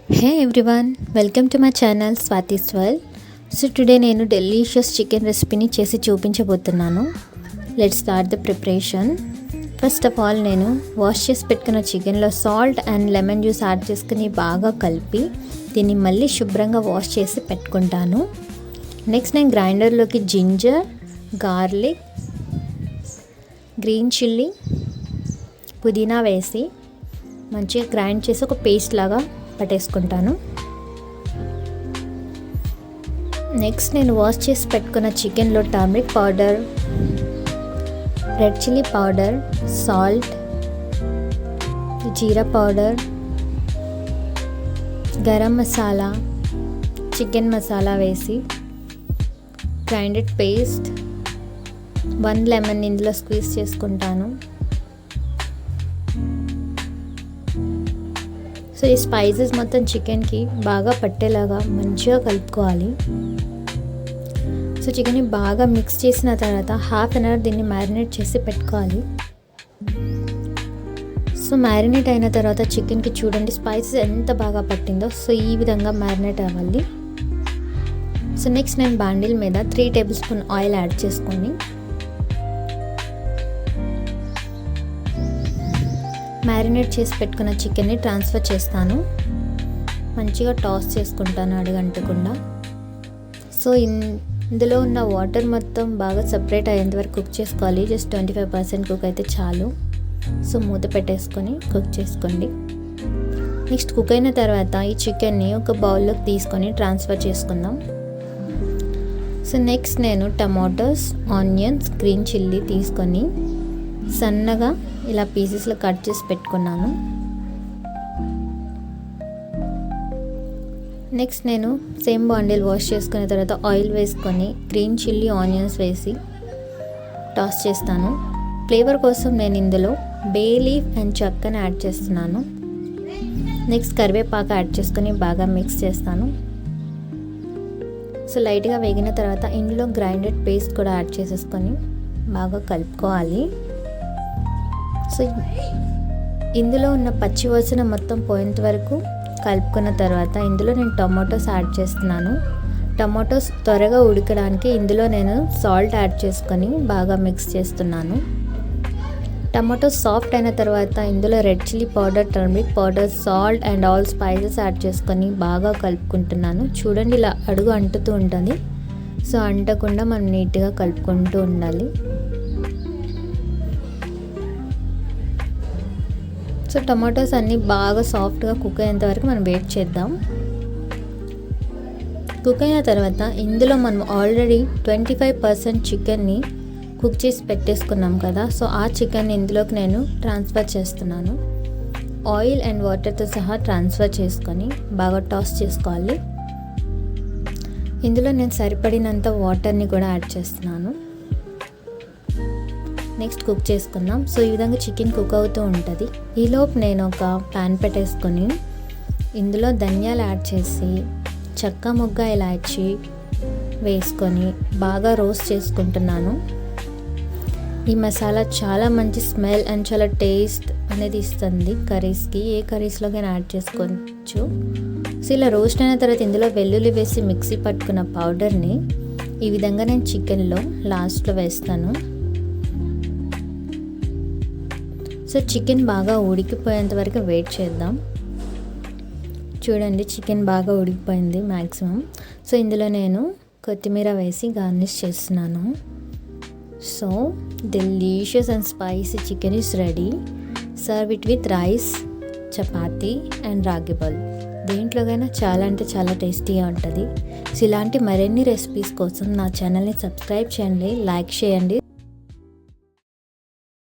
Hey everyone, welcome to my channel Swati's World. So today నేను delicious chicken రెసిపీని చేసి చూపించబోతున్నాను. Let's start the preparation. First of all నేను wash చేసి పెట్టుకున్న చికెన్లో salt and lemon juice add చేసుకుని బాగా కలిపి దీన్ని మళ్ళీ శుభ్రంగా వాష్ చేసి పెట్టుకుంటాను. నెక్స్ట్ నేను గ్రైండర్లోకి జింజర్, గార్లిక్, గ్రీన్ చిల్లీ, పుదీనా వేసి మంచిగా గ్రైండ్ చేసి ఒక పేస్ట్ లాగా పట్టేసుకుంటాను. నెక్స్ట్ నేను వాష్ చేసి పెట్టుకున్న చికెన్లో turmeric powder, red chilli powder, salt, jeera powder, garam masala, chicken masala వేసి గ్రైండెడ్ పేస్ట్, 1 లెమన్ ఇందులో స్క్వీజ్ చేసుకుంటాను. సో ఈ స్పైసెస్ మొత్తం చికెన్కి బాగా పట్టేలాగా మంచిగా కలుపుకోవాలి. సో చికెన్ని బాగా మిక్స్ చేసిన తర్వాత హాఫ్ అన్ అవర్ దీన్ని మ్యారినేట్ చేసి పెట్టుకోవాలి. సో మ్యారినేట్ అయిన తర్వాత చికెన్కి చూడండి స్పైసెస్ ఎంత బాగా పట్టిందో. సో ఈ విధంగా మ్యారినేట్ అవ్వాలి. సో నెక్స్ట్ నేను బాండిల్ మీద 3 టేబుల్ స్పూన్ ఆయిల్ యాడ్ చేసుకొని మ్యారినేట్ చేసి పెట్టుకున్న చికెన్ని ట్రాన్స్ఫర్ చేస్తాను. మంచిగా టాస్ చేసుకుంటాను అడుగంటకుండా. సో ఇందులో ఉన్న వాటర్ మొత్తం బాగా సపరేట్ అయ్యేంత వరకు కుక్ చేసుకోవాలి. జస్ట్ 25% కుక్ అయితే చాలు. సో మూత పెట్టేసుకొని కుక్ చేసుకోండి. నెక్స్ట్ కుక్ అయిన తర్వాత ఈ చికెన్ని ఒక బౌల్లోకి తీసుకొని ట్రాన్స్ఫర్ చేసుకుందాం. సో నెక్స్ట్ నేను టమాటోస్, ఆనియన్స్, గ్రీన్ చిల్లీ తీసుకొని సన్నగా ఇలా పీసెస్లో కట్ చేసి పెట్టుకున్నాను. నెక్స్ట్ నేను సేమ్ బాండిల్ వాష్ చేసుకున్న తర్వాత ఆయిల్ వేసుకొని గ్రీన్ చిల్లీ, ఆనియన్స్ వేసి టాస్ చేస్తాను. ఫ్లేవర్ కోసం నేను ఇందులో బే లీఫ్ అండ్ చెక్కని యాడ్ చేస్తున్నాను. నెక్స్ట్ కరివేపాకు యాడ్ చేసుకొని బాగా మిక్స్ చేస్తాను. సో లైట్గా వేగిన తర్వాత ఇందులో గ్రైండెడ్ పేస్ట్ కూడా యాడ్ చేసేసుకొని బాగా కలుపుకోవాలి. సో ఇందులో ఉన్న పచ్చి వాసన మొత్తం పోయేంత వరకు కలుపుకున్న తర్వాత ఇందులో నేను టమాటోస్ యాడ్ చేస్తున్నాను. టమాటోస్ త్వరగా ఉడకడానికి ఇందులో నేను సాల్ట్ యాడ్ చేసుకొని బాగా మిక్స్ చేస్తున్నాను. టమాటోస్ సాఫ్ట్ అయిన తర్వాత ఇందులో red chilli powder, turmeric powder, salt and all spices add చేసుకొని బాగా కలుపుకుంటున్నాను. చూడండి ఇలా అడుగు అంటుతూ ఉంటుంది. సో అంటకుండా మనం నీట్గా కలుపుకుంటూ ఉండాలి. సో టమాటోస్ అన్నీ బాగా సాఫ్ట్గా కుక్ అయ్యేంత వరకు మనం వెయిట్ చేద్దాం. కుక్ అయిన తర్వాత ఇందులో మనం ఆల్రెడీ 25% చికెన్ని కుక్ చేసి పెట్టేసుకున్నాం కదా. సో ఆ చికెన్ ఇందులోకి నేను ట్రాన్స్ఫర్ చేస్తున్నాను. ఆయిల్ అండ్ వాటర్తో సహా ట్రాన్స్ఫర్ చేసుకొని బాగా టాస్ చేసుకోవాలి. ఇందులో నేను సరిపడినంత వాటర్ని కూడా యాడ్ చేస్తున్నాను. నెక్స్ట్ కుక్ చేసుకుందాం. సో ఈ విధంగా చికెన్ కుక్ అవుతూ ఉంటుంది. ఈలోపు నేను ఒక ప్యాన్ పెట్టేసుకొని ఇందులో ధనియాలు యాడ్ చేసి చెక్క, మొగ్గ, ఇలాచి వేసుకొని బాగా రోస్ట్ చేసుకుంటున్నాను. ఈ మసాలా చాలా మంచి స్మెల్ అండ్ చాలా టేస్ట్ అనేది ఇస్తుంది కర్రీస్కి. ఏ కర్రీస్లోకైనా యాడ్ చేసుకోవచ్చు. సో ఇలా రోస్ట్ అయిన తర్వాత ఇందులో వెల్లుల్లి వేసి మిక్సీ పట్టుకున్న పౌడర్ని ఈ విధంగా నేను చికెన్లో లాస్ట్లో వేస్తాను. సో చికెన్ బాగా ఉడికిపోయేంత వరకు వెయిట్ చేద్దాం. చూడండి చికెన్ బాగా ఉడికిపోయింది మ్యాక్సిమం. సో ఇందులో నేను కొత్తిమీర వేసి గార్నిష్ చేస్తున్నాను. So delicious and spicy chicken is ready. Serve it with rice, chapati and రాగి బౌల్. దేంట్లోకైనా చాలా అంటే చాలా టేస్టీగా ఉంటుంది. సో ఇలాంటి మరిన్ని రెసిపీస్ కోసం నా ఛానల్ని సబ్స్క్రైబ్ చేయండి, లైక్ చేయండి.